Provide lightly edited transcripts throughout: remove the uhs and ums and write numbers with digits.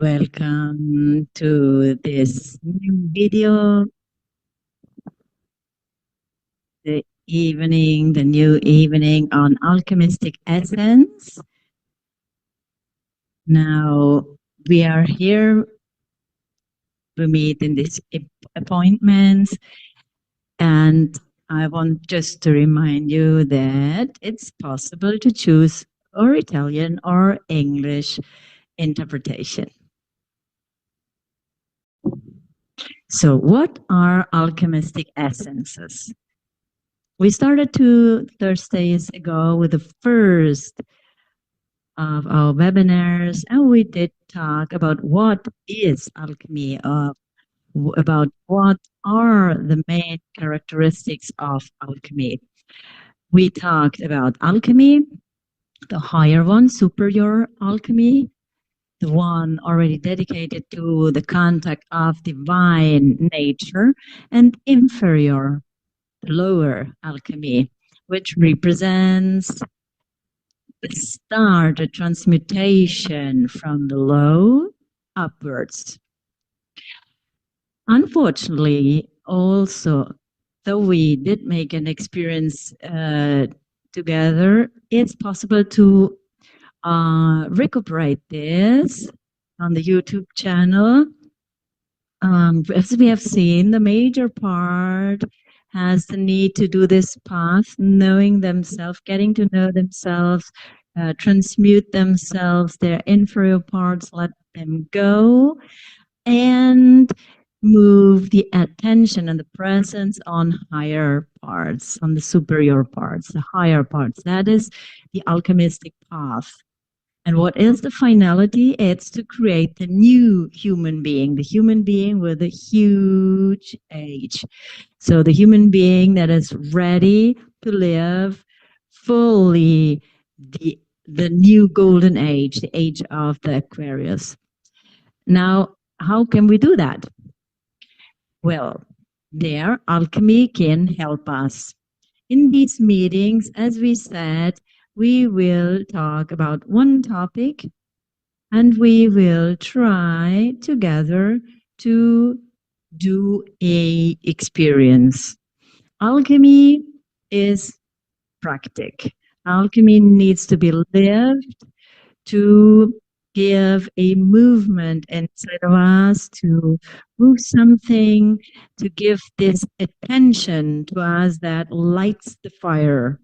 Welcome to this new video, the new evening on Alchemistic Essence. Now we are here, we meet in these appointments, and I want just to remind you that it's possible to choose or Italian or English interpretation. So what are alchemistic essences? We started 2 Thursdays ago with the first of our webinars, and we did talk about what is alchemy, about what are the main characteristics of alchemy. We talked about alchemy, the higher one, superior alchemy, the one already dedicated to the contact of divine nature, and inferior, lower alchemy, which represents the start, a transmutation from below upwards. Unfortunately, also, though we did make an experience together, it's possible to recuperate this on the YouTube channel. As we have seen, the major part has the need to do this path, knowing themselves, getting to know themselves, transmute themselves, their inferior parts, let them go, and move the attention and the presence on higher parts, on the superior parts, the higher parts. That is the alchemistic path. And what is the finality? It's to create the new human being, the human being with a huge H. So the human being that is ready to live fully the new golden age, the age of the Aquarius. Now, how can we do that? Well, there, alchemy can help us. In these meetings, as we said, we will talk about one topic and we will try together to do a experience. Alchemy is practic. Alchemy needs to be lived to give a movement inside of us, to move something, to give this attention to us that lights the fire.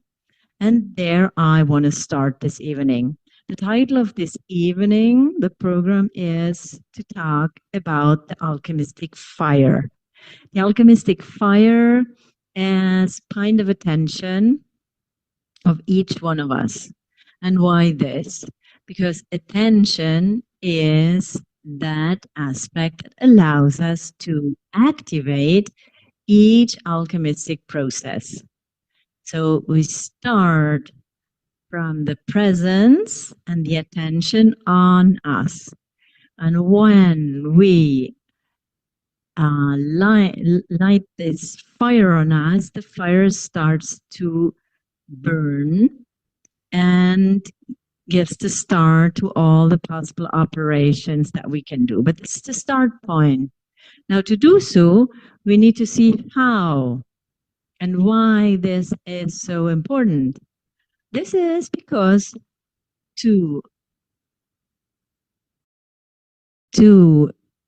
And there I want to start this evening. The title of this evening, the program, is to talk about the alchemistic fire. The alchemistic fire as kind of attention of each one of us. And why this? Because attention is that aspect that allows us to activate each alchemistic process. So we start from the presence and the attention on us. And when we light this fire on us, the fire starts to burn and gives the start to all the possible operations that we can do. But this is the start point. Now, to do so, we need to see how and why this is so important. This is because to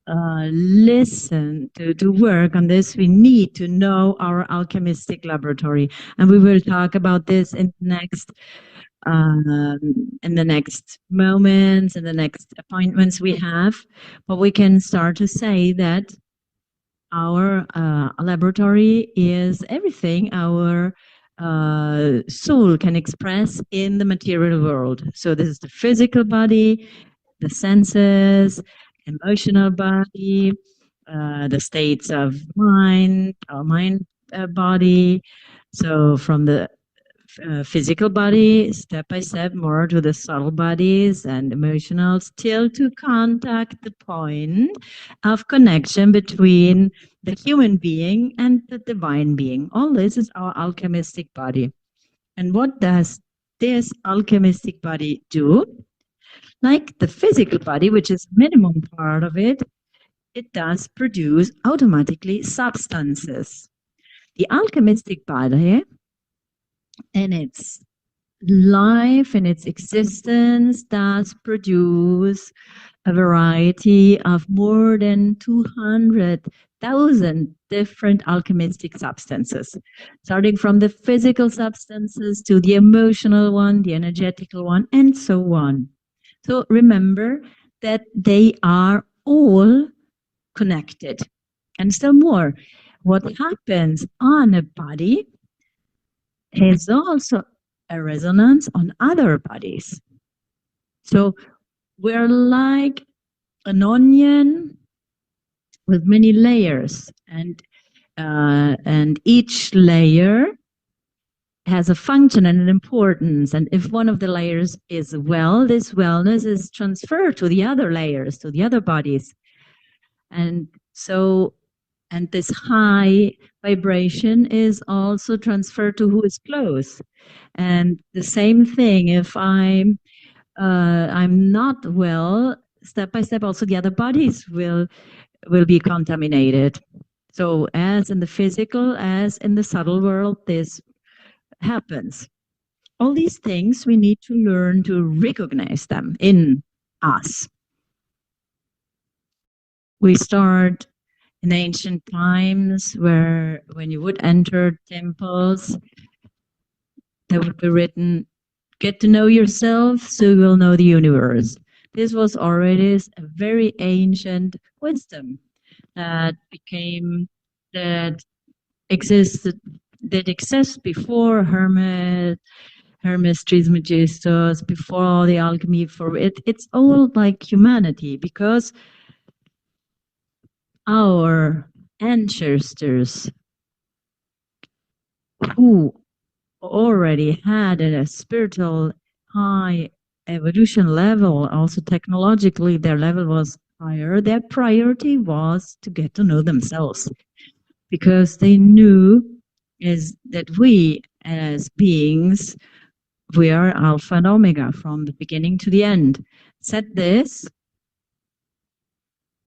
listen, to work on this, we need to know our alchemistic laboratory. And we will talk about this in the next moments, in the next appointments we have. But we can start to say that our laboratory is everything our soul can express in the material world. So this is the physical body, the senses, emotional body, the states of mind, our mind body. So from the physical body, step by step, more to the subtle bodies and emotionals, till to contact the point of connection between the human being and the divine being. All this is our alchemistic body. And what does this alchemistic body do? Like the physical body, which is minimum part of it, it does produce automatically substances. The alchemistic body, in its life, in its existence, does produce a variety of more than 200,000 different alchemistic substances, starting from the physical substances to the emotional one, the energetical one, and so on. So remember that they are all connected. And still more, what happens on a body has also a resonance on other bodies. So we're like an onion with many layers, and each layer has a function and an importance. And if one of the layers is well, this wellness is transferred to the other layers, to the other bodies. And so, and this high vibration is also transferred to who is close. And the same thing, if I'm not well, step by step, also the other bodies will be contaminated. So, as in the physical, as in the subtle world, this happens. All these things we need to learn to recognize them in us. We start in ancient times where when you would enter temples, there would be written, get to know yourself so you will know the universe. This was already a very ancient wisdom that became, that existed, that exists before Hermes Trismegistus, before all the alchemy. For it's all like humanity, because our ancestors who already had a spiritual high evolution level, also technologically their level was higher, their priority was to get to know themselves, because they knew is that we as beings, we are alpha and omega from the beginning to the end. Said this,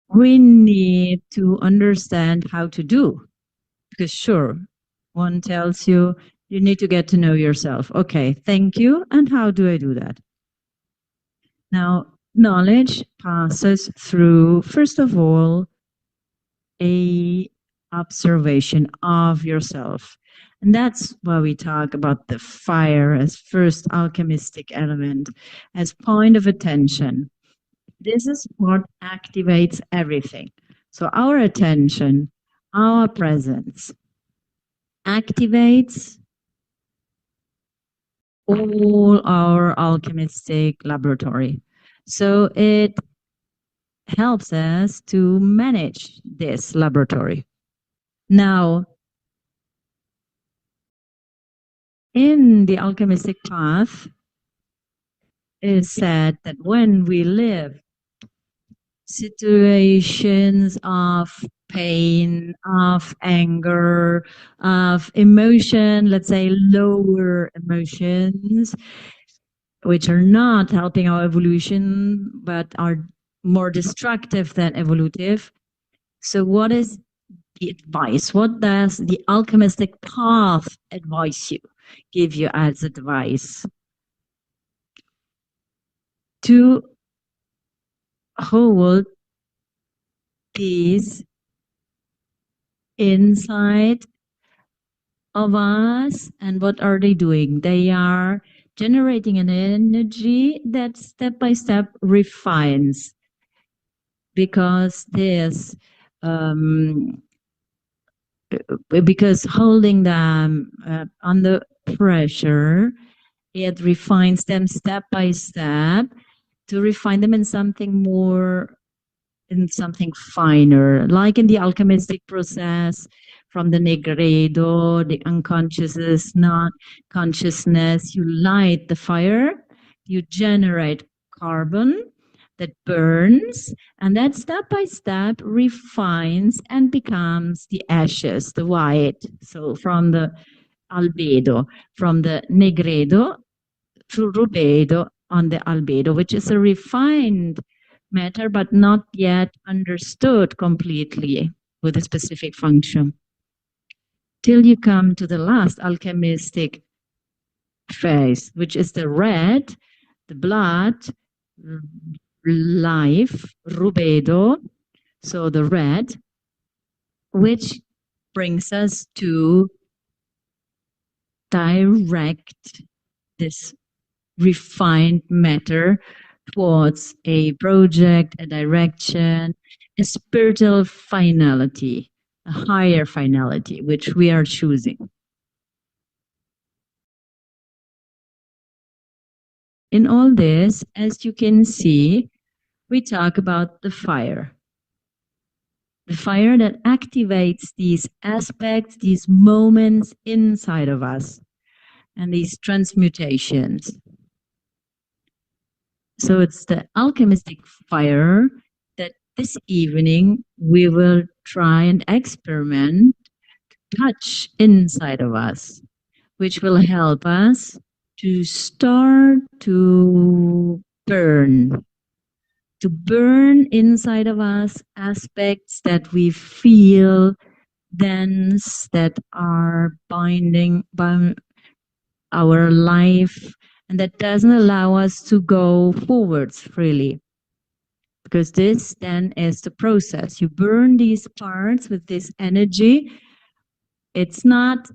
we need to understand how to do, because sure, one tells you you need to get to know yourself. Okay, thank you. And how do I do that? Now, knowledge passes through, first of all, a observation of yourself. And that's why we talk about the fire as first alchemistic element, as point of attention. This is what activates everything. So our attention, our presence activates all our alchemistic laboratory. So it helps us to manage this laboratory. Now, in the alchemistic path, it is said that when we live situations of pain, of anger, of emotion, let's say lower emotions, which are not helping our evolution, but are more destructive than evolutive. So what is the advice? What does the alchemistic path advise you, give you as advice? To hold peace inside of us. And what are they doing? They are generating an energy that step by step refines, because this because holding them under pressure, it refines them step by step to refine them in something more, in something finer, like in the alchemistic process, from the negredo, the unconsciousness, not consciousness. You light the fire, you generate carbon that burns, and that step by step refines and becomes the ashes, the white. So from the albedo, from the negredo to rubedo, on the albedo, which is a refined matter, but not yet understood completely with a specific function. Till you come to the last alchemistic phase, which is the red, the blood, life, rubedo, so the red, which brings us to direct this refined matter towards a project, a direction, a spiritual finality, a higher finality, which we are choosing. In all this, as you can see, we talk about the fire. The fire that activates these aspects, these moments inside of us, and these transmutations. So it's the alchemistic fire that this evening we will try and experiment, touch inside of us, which will help us to start to burn inside of us aspects that we feel dense, that are binding by our life, and that doesn't allow us to go forwards freely. Because this then is the process. You burn these parts with this energy. It's not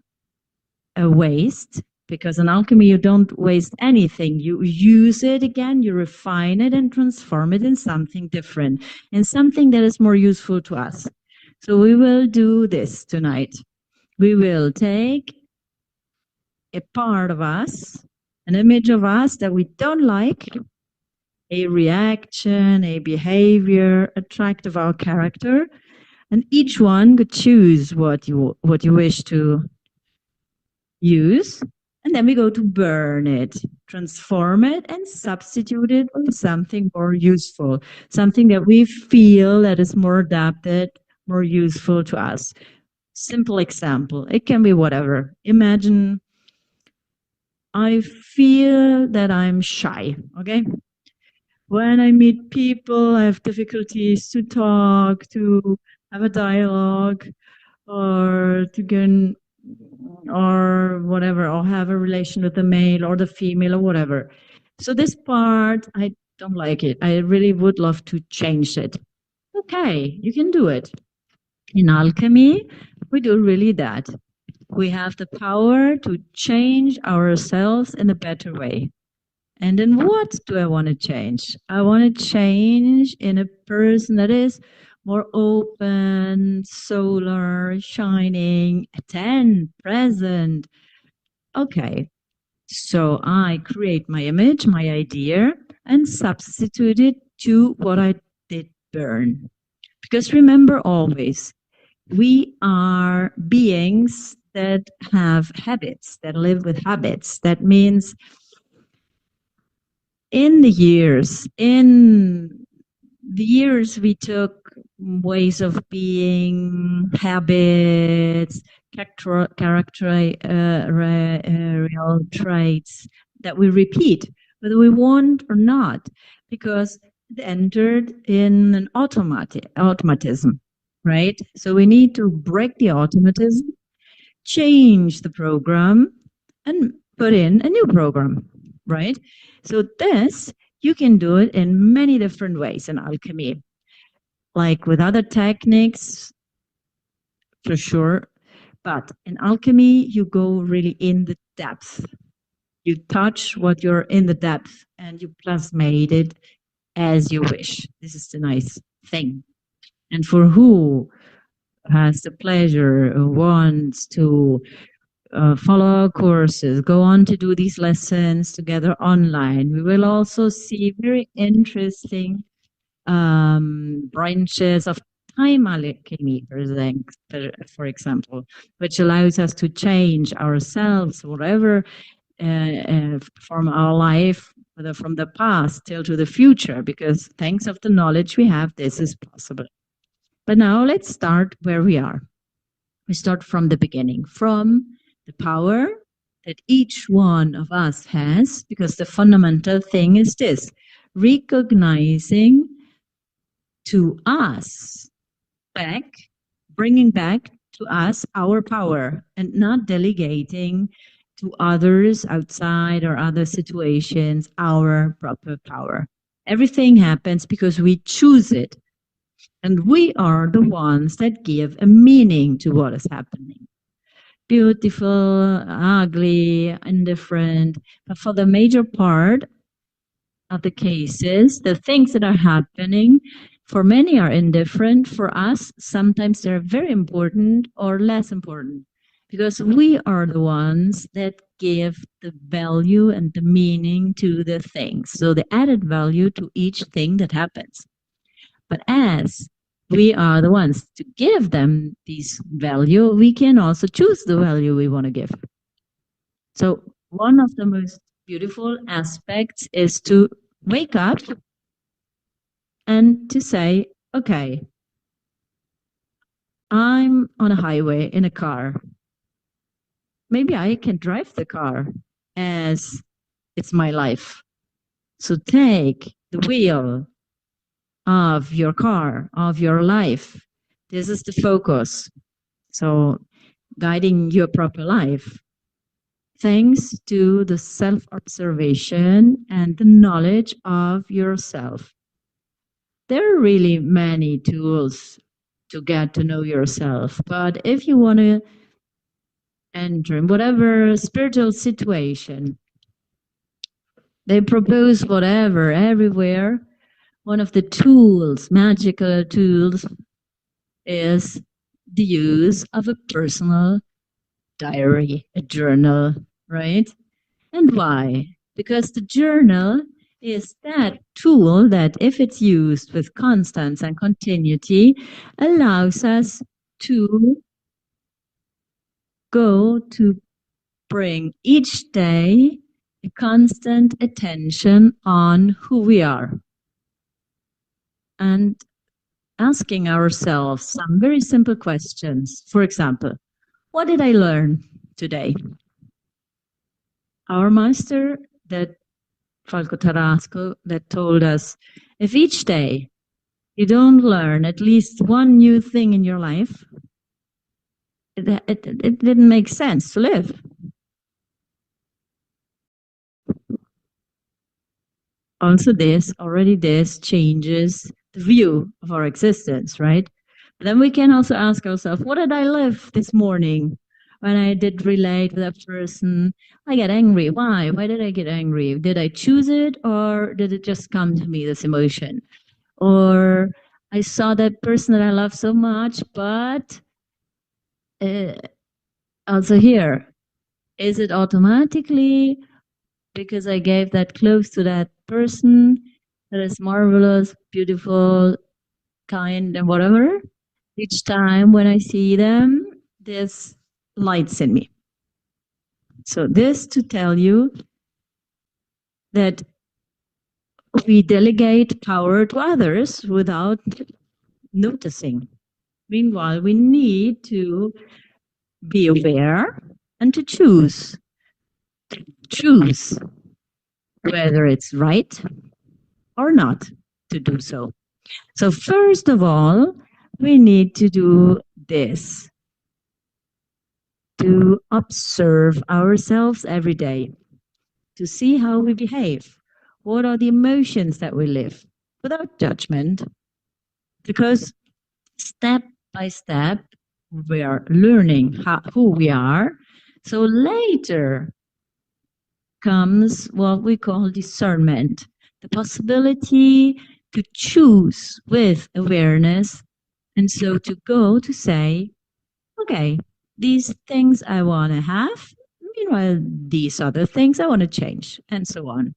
a waste, because in alchemy you don't waste anything. You use it again, you refine it and transform it in something different, in something that is more useful to us. So we will do this tonight. We will take a part of us, an image of us that we don't like, a reaction, a behavior, a trait of our character, and each one could choose what you wish to use, and then we go to burn it, transform it, and substitute it with something more useful, something that we feel that is more adapted, more useful to us. Simple example, it can be whatever. Imagine I feel that I'm shy, okay? When I meet people, I have difficulties to talk, to have a dialogue, or to get, or whatever, or have a relation with the male or the female or whatever. So this part, I don't like it. I really would love to change it. Okay, you can do it. In alchemy, we do really that. We have the power to change ourselves in a better way. And then what do I want to change? I want to change in a person that is more open, solar, shining, 10, present. Okay, so I create my image, my idea, and substitute it to what I did burn. Because remember always, we are beings that have habits, that live with habits. That means in the years we took ways of being, habits, characterial traits that we repeat, whether we want or not, because it entered in an automatism, right? So we need to break the automatism, change the program, and put in a new program, right? So this, you can do it in many different ways in alchemy. Like with other techniques, for sure. But in alchemy, you go really in the depth. You touch what you're in the depth and you plasmate it as you wish. This is the nice thing. And for who has the pleasure, wants to follow our courses, go on to do these lessons together online. We will also see very interesting branches of time alchemy, for example, which allows us to change ourselves, whatever from our life, whether from the past till to the future, because thanks of the knowledge we have, this is possible. But now let's start where we are. We start from the beginning, from the power that each one of us has, because the fundamental thing is this: recognizing to us back, bringing back to us our power and not delegating to others outside or other situations our proper power. Everything happens because we choose it. And we are the ones that give a meaning to what is happening. Beautiful, ugly, indifferent. But for the major part of the cases, the things that are happening, for many are indifferent. For us, sometimes they're very important or less important because we are the ones that give the value and the meaning to the things. So the added value to each thing that happens. But as we are the ones to give them this value, we can also choose the value we want to give. So one of the most beautiful aspects is to wake up and to say, okay, I'm on a highway in a car. Maybe I can drive the car as it's my life. So take the wheel of your car, of your life. This is the focus. So guiding your proper life. Thanks to the self observation and the knowledge of yourself. There are really many tools to get to know yourself, but if you want to enter in whatever spiritual situation, they propose whatever everywhere. One of the tools, magical tools, is the use of a personal diary, a journal, right? And why? Because the journal is that tool that, if it's used with constance and continuity, allows us to go to bring each day a constant attention on who we are and asking ourselves some very simple questions. For example, what did I learn today? Our master, that Falco Tarasco, that told us, if each day you don't learn at least one new thing in your life, it didn't make sense to live. Also, this changes the view of our existence, right? But then we can also ask ourselves, what did I live this morning when I did relate with a person? I get angry. Why? Why did I get angry? Did I choose it or did it just come to me, this emotion? Or I saw that person that I love so much, but uh, also here, is it automatically because I gave that close to that person that is marvelous, beautiful, kind, and whatever? Each time when I see them, this lights in me. So, this to tell you that we delegate power to others without noticing. Meanwhile, we need to be aware and to choose. Choose whether it's right or not to do so. So, first of all, we need to do this, to observe ourselves every day, to see how we behave. What are the emotions that we live without judgment? Because step by step, we are learning who we are. So later comes what we call discernment, the possibility to choose with awareness. And so to go to say, okay, these things I want to have, meanwhile, these other things I want to change, and so on.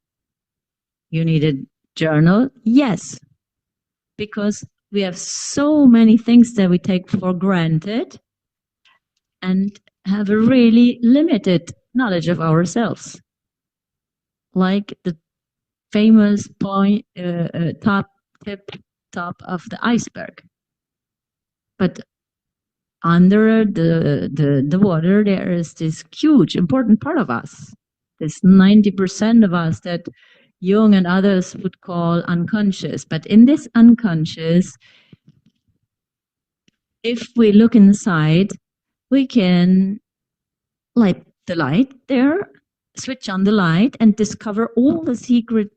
You need a journal? Yes, because we have so many things that we take for granted and have a really limited knowledge of ourselves. Like the famous point, top of the iceberg. But under the water, there is this huge, important part of us. This 90% of us that Jung and others would call unconscious. But in this unconscious, if we look inside, we can light the light there, switch on the light, and discover all the secret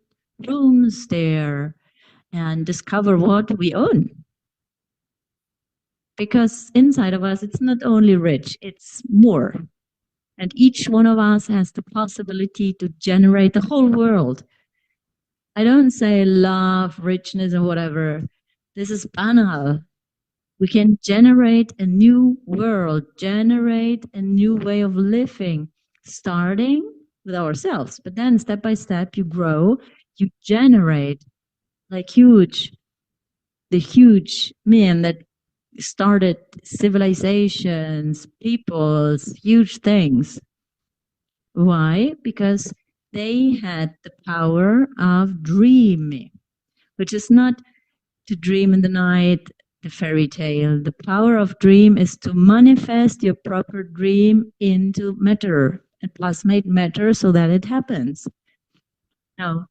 rooms there and discover what we own. Because inside of us, it's not only rich, it's more. And each one of us has the possibility to generate the whole world. I don't say love, richness, and whatever. This is banal. We can generate a new world, generate a new way of living, starting with ourselves. But then step by step, you grow, you generate like the huge men that started civilizations, peoples, huge things. Why? Because they had the power of dreaming, which is not to dream in the night, the fairy tale. The power of dream is to manifest your proper dream into matter and plasmate matter so that it happens. Now,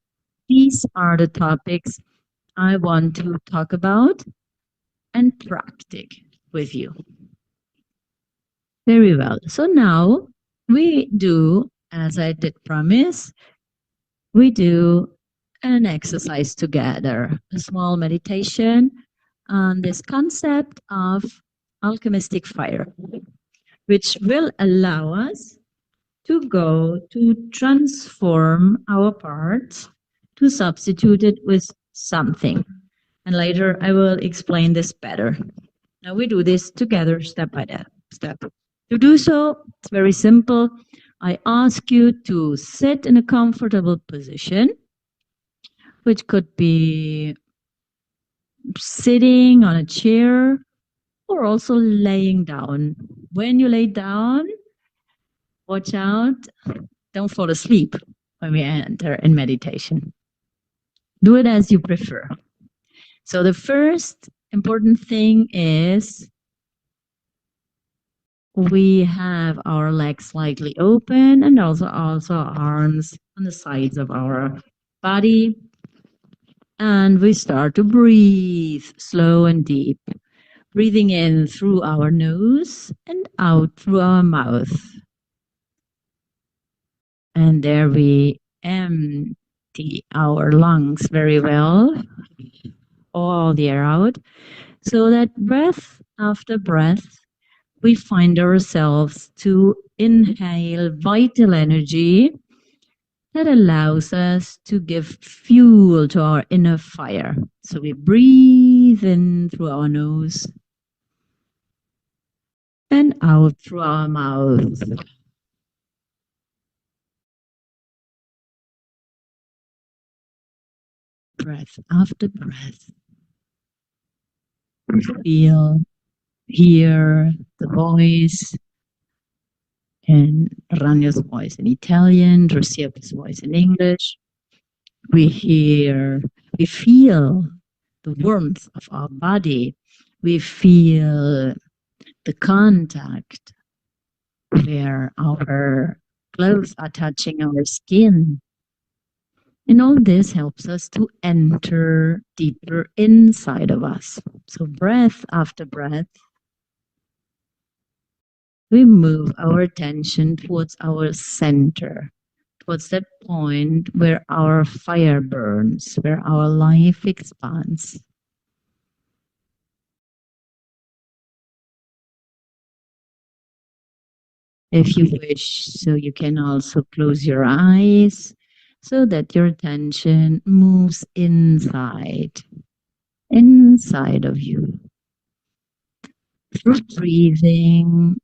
these are the topics I want to talk about and practice with you. Very well. So now we do, as I did promise, we do an exercise together, a small meditation on this concept of alchemistic fire, which will allow us to go to transform our parts, to substitute it with something. And later I will explain this better. Now we do this together step by step. To do so, it's very simple. I ask you to sit in a comfortable position, which could be sitting on a chair or also laying down. When you lay down, watch out, don't fall asleep when we enter in meditation. Do it as you prefer. So the first important thing is we have our legs slightly open and also arms on the sides of our body. And we start to breathe slow and deep, breathing in through our nose and out through our mouth. And there we empty our lungs very well, all the air out, so that breath after breath, we find ourselves to inhale vital energy that allows us to give fuel to our inner fire. So we breathe in through our nose and out through our mouth. Breath after breath. Feel, hear the voice, and Ranyo's voice in Italian, Rosiepa's voice in English. We feel the warmth of our body. We feel the contact where our clothes are touching our skin. And all this helps us to enter deeper inside of us. So breath after breath, we move our attention towards our center, towards that point where our fire burns, where our life expands. If you wish, so you can also close your eyes so that your attention moves inside of you. Through breathing,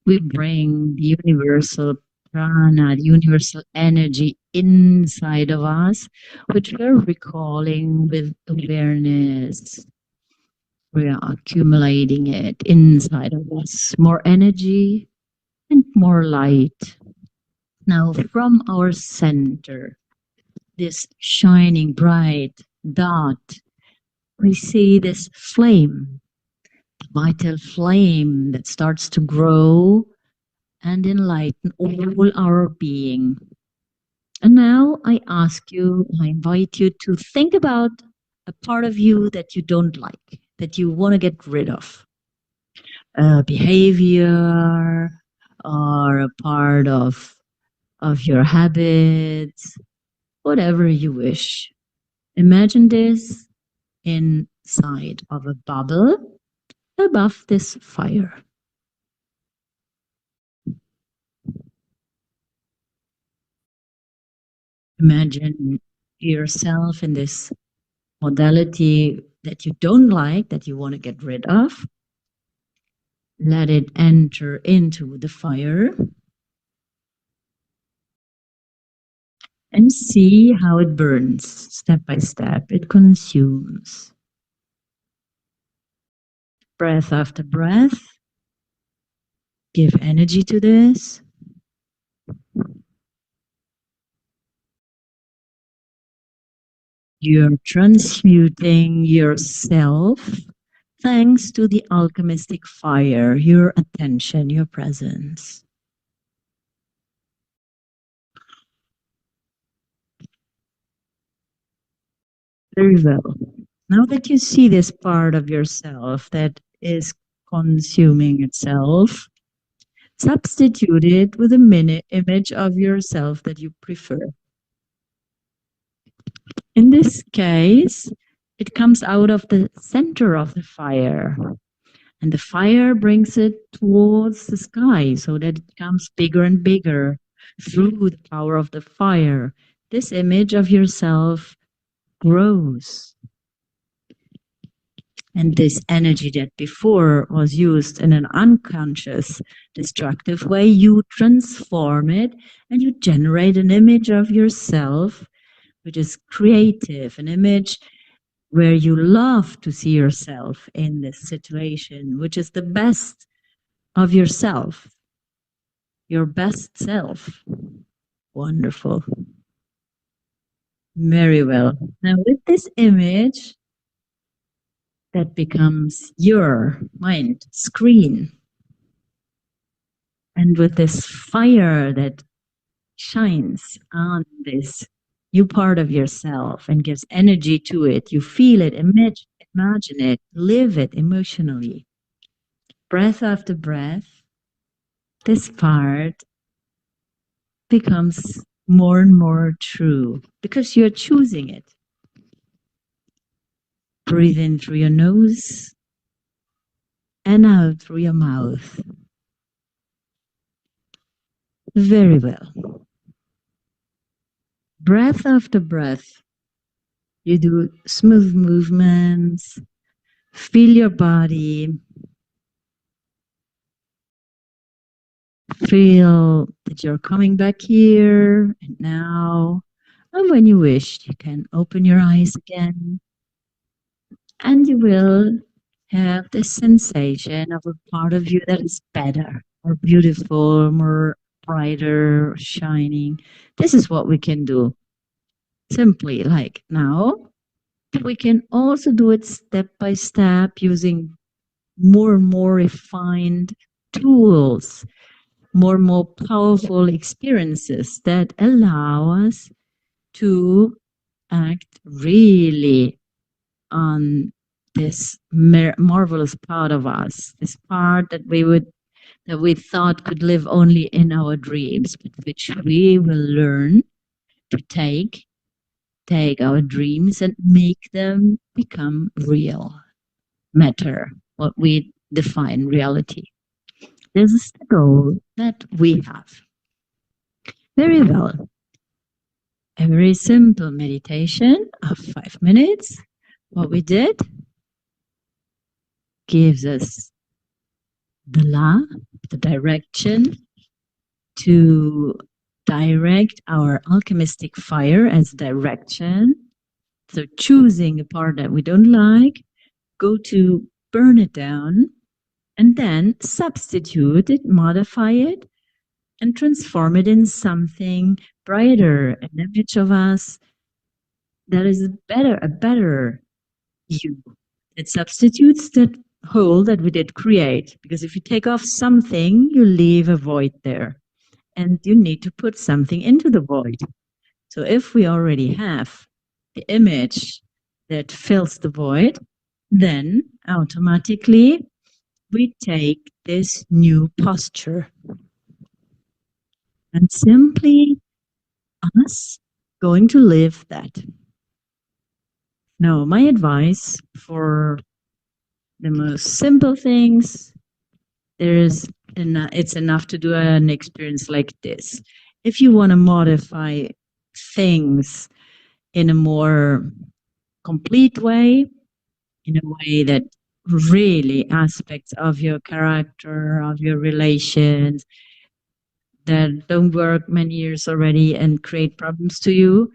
we bring the universal prana, the universal energy inside of us, which we're recalling with awareness. We are accumulating it inside of us, more energy and more light. Now, from our center, this shining bright dot, we see this flame vital flame that starts to grow and enlighten all our being. And now I invite you to think about a part of you that you don't like, that you want to get rid of. A behavior or a part of your habits, whatever you wish. Imagine this inside of a bubble above this fire. Imagine yourself in this modality that you don't like, that you want to get rid of. Let it enter into the fire and see how it burns step by step. It consumes. Breath after breath, give energy to this. You're transmuting yourself thanks to the alchemistic fire, your attention, your presence. Very well. Now that you see this part of yourself that is consuming itself, substitute it with a image of yourself that you prefer. In this case, it comes out of the center of the fire, and the fire brings it towards the sky so that it becomes bigger and bigger through the power of the fire. This image of yourself grows. And this energy that before was used in an unconscious, destructive way, you transform it and you generate an image of yourself which is creative, an image where you love to see yourself in this situation, which is the best of yourself, your best self. Wonderful. Very well. Now, with this image, that becomes your mind screen. And with this fire that shines on this new part of yourself and gives energy to it, you feel it, imagine it, live it emotionally. Breath after breath, this part becomes more and more true because you're choosing it. Breathe in through your nose and out through your mouth. Very well. Breath after breath, you do smooth movements, feel your body, feel that you're coming back here and now. And when you wish, you can open your eyes again and you will have this sensation of a part of you that is better, more beautiful, more brighter, shining. This is what we can do simply like now. We can also do it step by step using more and more refined tools, more and more powerful experiences that allow us to act really on this marvelous part of us, this part that we thought could live only in our dreams, but which we will learn to take our dreams and make them become real matter, what we define reality. This is the goal that we have. Very well. A very simple meditation of 5 minutes. What we did gives us the law, the direction to direct our alchemistic fire as direction. So choosing a part that we don't like, go to burn it down, and then substitute it, modify it, and transform it in something brighter, an image of us that is a better you. It substitutes that hole that we did create. Because if you take off something, you leave a void there, and you need to put something into the void. So if we already have the image that fills the void, then automatically we take this new posture and simply us going to live that. Now, my advice for the most simple things, it's enough to do an experience like this. If you want to modify things in a more complete way, in a way that really aspects of your character, of your relations that don't work many years already and create problems to you,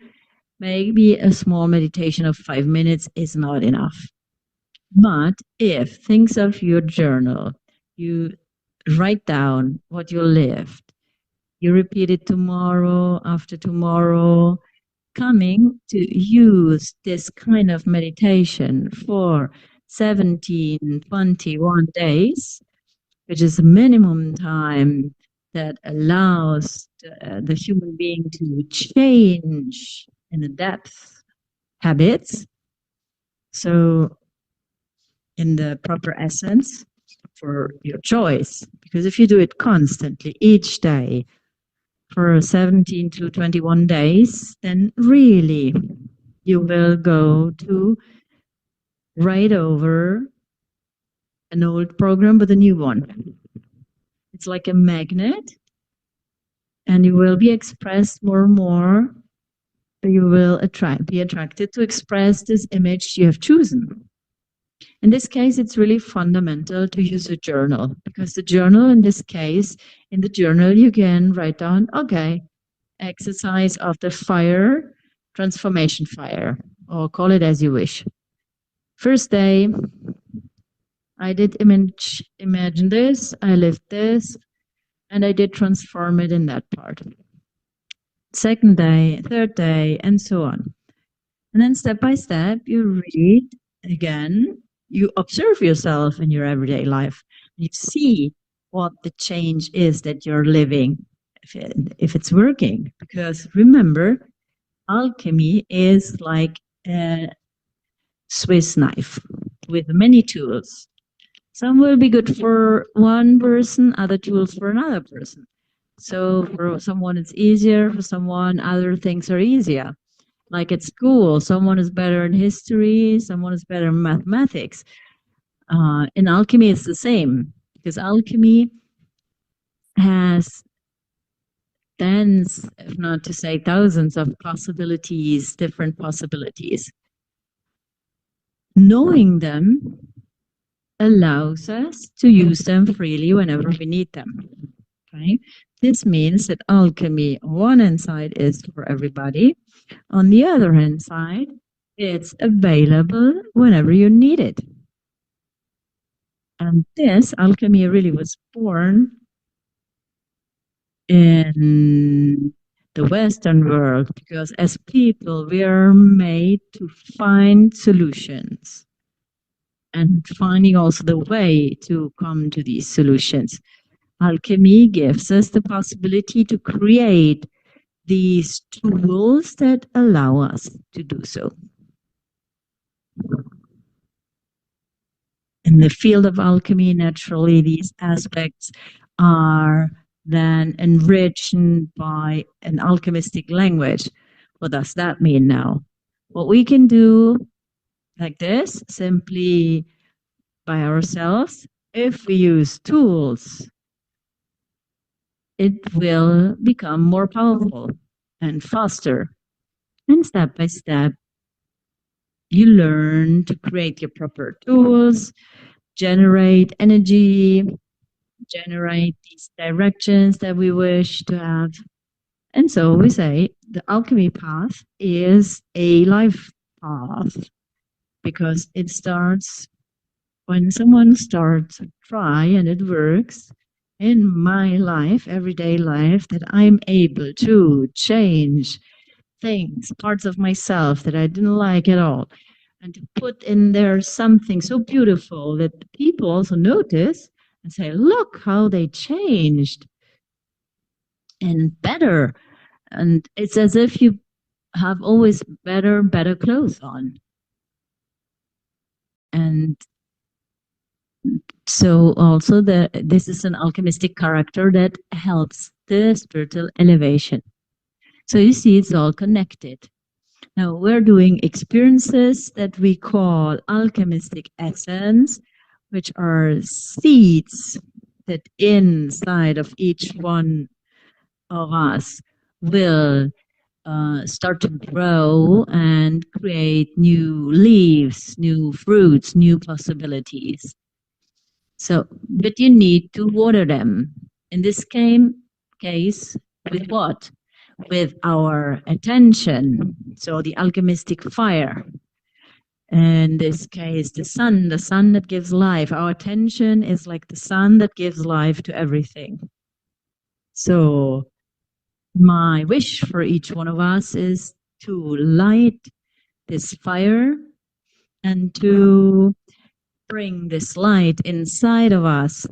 maybe a small meditation of 5 minutes is not enough. But if things of your journal, you write down what you lived, you repeat it tomorrow after tomorrow, coming to use this kind of meditation for 17, 21 days, which is the minimum time that allows the human being to change in the depth habits. So, in the proper essence for your choice, because if you do it constantly each day for 17 to 21 days, then really you will go to write over an old program with a new one. It's like a magnet, and you will be expressed more and more. You will be attracted to express this image you have chosen. In this case, it's really fundamental to use a journal, because the journal, in this case, in the journal, you can write down, okay, exercise of the fire, transformation fire, or call it as you wish. First day, I did imagine this, I lived this, and I did transform it in that part. Second day, third day, and so on. And then step by step, you read again, you observe yourself in your everyday life. You see what the change is that you're living, if it's working. Because remember, alchemy is like a Swiss knife with many tools. Some will be good for one person, other tools for another person. So for someone it's easier, for someone other things are easier. Like at school, someone is better in history, someone is better in mathematics. In alchemy, it's the same, because alchemy has tens, if not to say thousands, of possibilities, different possibilities. Knowing them allows us to use them freely whenever we need them. Okay? This means that alchemy, on one hand side, is for everybody. On the other hand side, it's available whenever you need it. And this alchemy really was born in the Western world, because as people, we are made to find solutions and finding also the way to come to these solutions. Alchemy gives us the possibility to create these tools that allow us to do so. In the field of alchemy, naturally, these aspects are then enriched by an alchemistic language. What does that mean now? What we can do like this, simply by ourselves, if we use tools, it will become more powerful and faster. And step by step, you learn to create your proper tools, generate energy, generate these directions that we wish to have. And so we say the alchemy path is a life path, because it starts when someone starts to try and it works. In my life, everyday life, that I'm able to change things, parts of myself that I didn't like at all, and to put in there something so beautiful that people also notice and say, look how they changed and better. And it's as if you have always better clothes on. And so also this is an alchemistic character that helps the spiritual elevation. So you see, it's all connected. Now we're doing experiences that we call alchemistic essence, which are seeds that inside of each one of us will start to grow and create new leaves, new fruits, new possibilities. So, but you need to water them. In this case, with what? With our attention. So the alchemistic fire. In this case, the sun that gives life. Our attention is like the sun that gives life to everything. So my wish for each one of us is to light this fire and to bring this light inside of us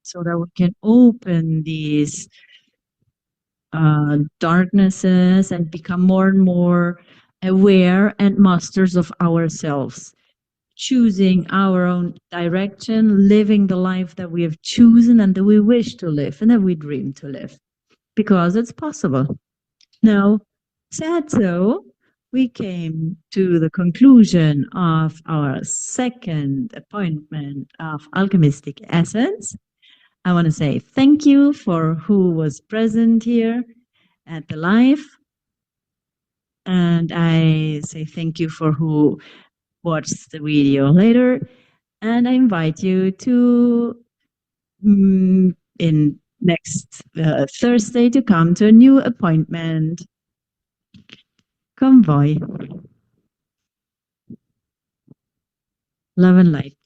so that we can open these darknesses and become more and more aware and masters of ourselves, choosing our own direction, living the life that we have chosen and that we wish to live and that we dream to live, because it's possible. Now, sad so, we came to the conclusion of our second appointment of Alchemistic Essence. I want to say thank you for who was present here at the live. And I say thank you for who watched the video later. And I invite you to in next Thursday to come to a new appointment. Convoy. Love and light.